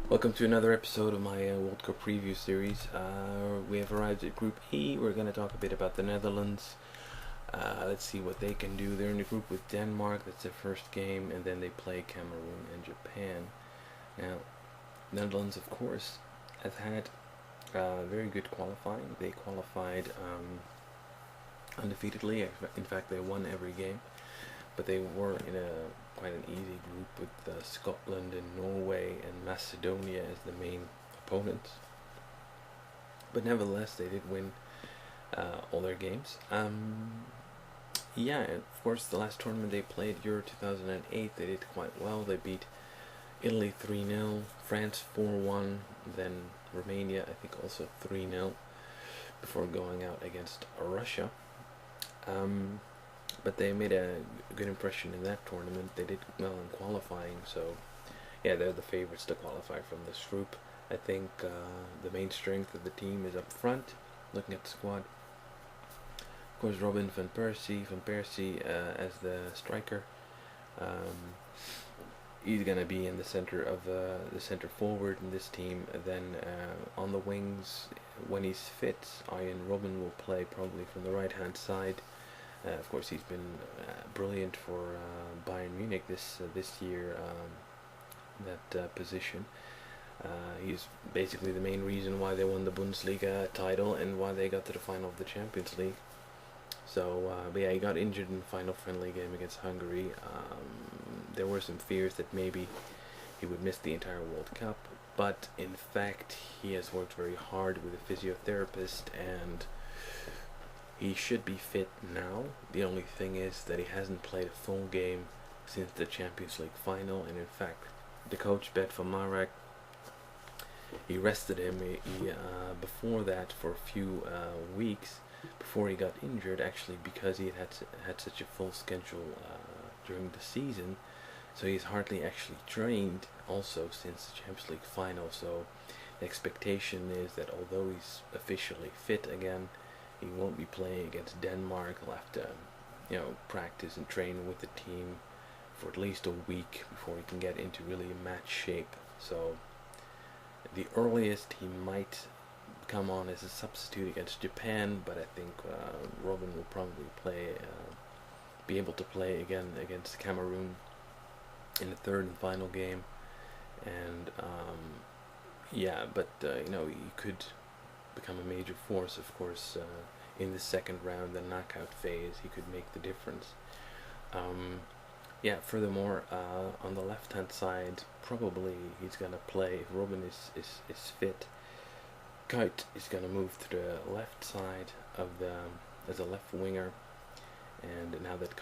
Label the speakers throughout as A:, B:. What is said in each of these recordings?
A: Welcome to another episode of my World Cup preview series. We have arrived at Group E. We're going to talk a bit about the Netherlands. Let's see what they can do. They're in the group with Denmark. That's their first game, and then they play Cameroon and Japan. Now, Netherlands, of course, has had very good qualifying. They qualified undefeatedly. In fact, they won every game, but they were in a quite an easy group with Scotland and Norway and Macedonia as the main opponents. But nevertheless, they did win all their games. Yeah, and of course, the last tournament they played, Euro 2008, they did quite well. They beat Italy 3-0, France 4-1, then Romania, I think, also 3-0 before going out against Russia. But they made a good impression in that tournament. They did well in qualifying, so yeah, they're the favorites to qualify from this group. I think the main strength of the team is up front. Looking at the squad, of course, Robin van Persie as the striker. He's gonna be in the center of the center forward in this team. Then on the wings, when he's fit, Arjen Robben will play probably from the right hand side. Of course, he's been brilliant for Bayern Munich this year. That position. He's basically the main reason why they won the Bundesliga title and why they got to the final of the Champions League. So, but yeah, he got injured in the final friendly game against Hungary. There were some fears that maybe he would miss the entire World Cup, but in fact, he has worked very hard with a physiotherapist and he should be fit now. The only thing is that he hasn't played a full game since the Champions League final, and in fact, the coach Bet van Marwijk, he rested him before that for a few weeks before he got injured, actually, because he had such a full schedule during the season. So he's hardly actually trained also since the Champions League final. So the expectation is that although he's officially fit again, he won't be playing against Denmark. He'll have to, practice and train with the team for at least a week before he can get into really match shape. So the earliest he might come on as a substitute against Japan, but I think Robin will probably be able to play again against Cameroon in the third and final game. And yeah, but he could become a major force, of course, in the second round, the knockout phase. He could make the difference. Yeah, furthermore, on the left hand side, probably he's gonna play, if Robin is fit, Kuyt is gonna move to the left side of as a left winger. And now that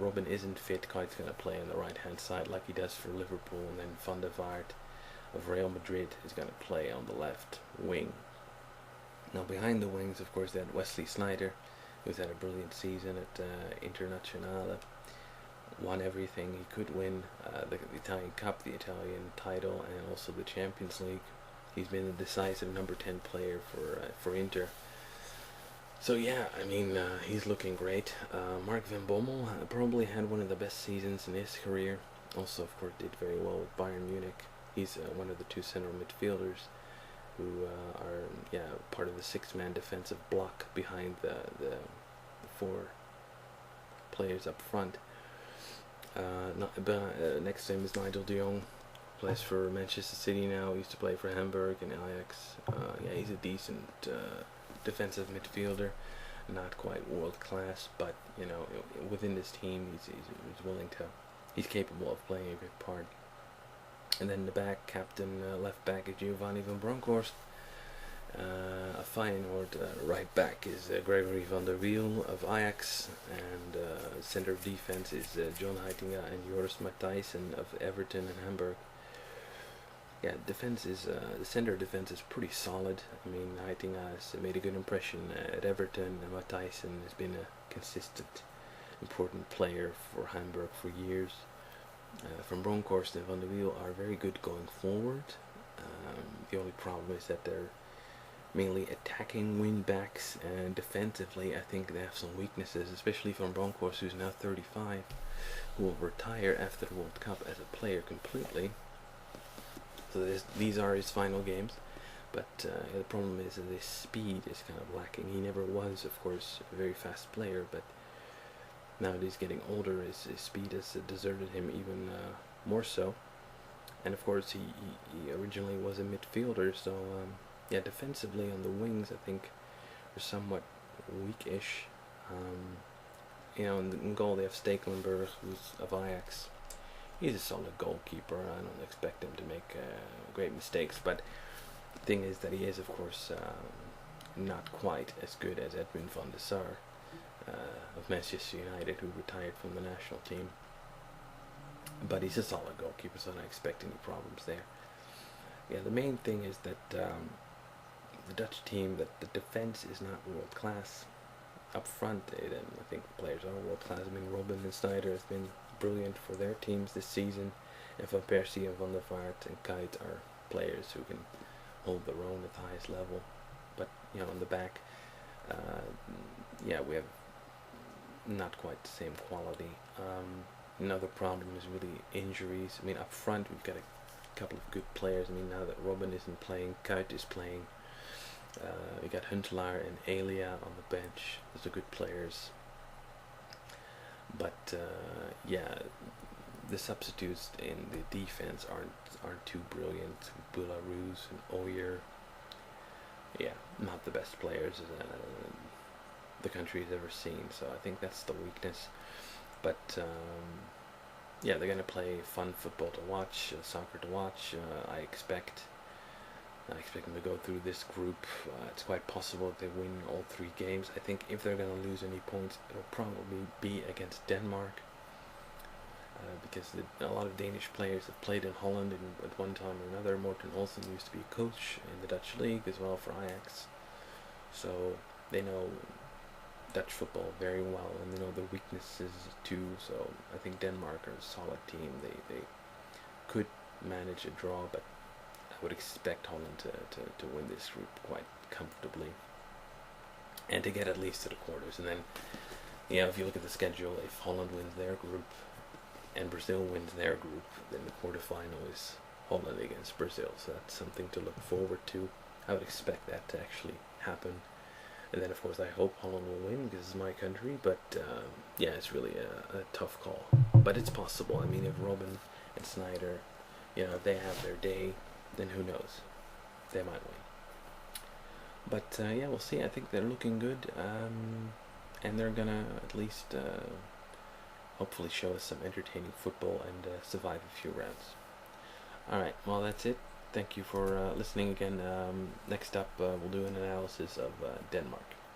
A: Robin isn't fit, Kuyt's gonna play on the right hand side like he does for Liverpool, and then Van der Vaart of Real Madrid is gonna play on the left wing. Now behind the wings, of course, they had Wesley Sneijder, who's had a brilliant season at Internazionale. Won everything he could win, the Italian Cup, the Italian title, and also the Champions League. He's been a decisive number 10 player for Inter. So yeah, I mean, he's looking great. Mark van Bommel probably had one of the best seasons in his career. Also, of course, did very well with Bayern Munich. He's one of the two central midfielders who are part of the six-man defensive block behind the four players up front. Next to him is Nigel de Jong, plays for Manchester City now. He used to play for Hamburg and Ajax. Yeah, he's a decent defensive midfielder, not quite world class, but within this team, he's willing to. He's capable of playing a good part. And then the back captain, left back is Giovanni van Bronckhorst. A Feyenoord right back is Gregory van der Wiel of Ajax, and center of defense is John Heitinga and Joris Matthijssen of Everton and Hamburg. Yeah, the center defense is pretty solid. I mean, Heitinga has made a good impression at Everton, and Matthijssen has been a consistent, important player for Hamburg for years. Van Bronckhorst and Van der Wiel are very good going forward. The only problem is that they're mainly attacking wing backs, and defensively I think they have some weaknesses, especially Van Bronckhorst, who's now 35, who will retire after the World Cup as a player completely. So so these are his final games. But the problem is that his speed is kind of lacking. He never was, of course, a very fast player, but now that he's getting older, his speed has deserted him even more so. And of course, he originally was a midfielder, so yeah, defensively on the wings, I think, are somewhat weakish. In goal they have Stekelenburg, who's of Ajax. He's a solid goalkeeper. I don't expect him to make great mistakes, but the thing is that he is, of course, not quite as good as Edwin van der Sar of Manchester United, who retired from the national team. But he's a solid goalkeeper, so I don't expect any problems there. Yeah, the main thing is that the Dutch team, that the defense is not world class. Up front, I think the players are world class. I mean, Robben and Sneijder have been brilliant for their teams this season, and Van Persie and Van der Vaart and Kuyt are players who can hold their own at the highest level. But in the back, we have not quite the same quality. Another problem is really injuries. I mean, up front we've got a couple of good players. I mean, now that Robben isn't playing, Kuyt is playing. We got Huntelaar and Elia on the bench. Those are good players. But the substitutes in the defense aren't too brilliant. Boularouz and Oyer, not the best players the country has ever seen. So I think that's the weakness. But they're going to play fun football to watch, soccer to watch. I expect them to go through this group. It's quite possible that they win all 3 games. I think if they're going to lose any points, it'll probably be against Denmark, because a lot of Danish players have played in Holland at one time or another. Morten Olsen used to be a coach in the Dutch league as well for Ajax, so they know Dutch football very well, and they know the weaknesses too. So I think Denmark are a solid team. They could manage a draw, but I would expect Holland to win this group quite comfortably and to get at least to the quarters. And then, if you look at the schedule, if Holland wins their group and Brazil wins their group, then the quarterfinal is Holland against Brazil. So that's something to look forward to. I would expect that to actually happen. And then, of course, I hope Holland will win because it's my country. But, it's really a tough call. But it's possible. I mean, if Robben and Sneijder, if they have their day, then who knows? They might win. But, we'll see. I think they're looking good. And they're going to at least hopefully show us some entertaining football and survive a few rounds. Alright, well, that's it. Thank you for listening again. Next up, we'll do an analysis of Denmark.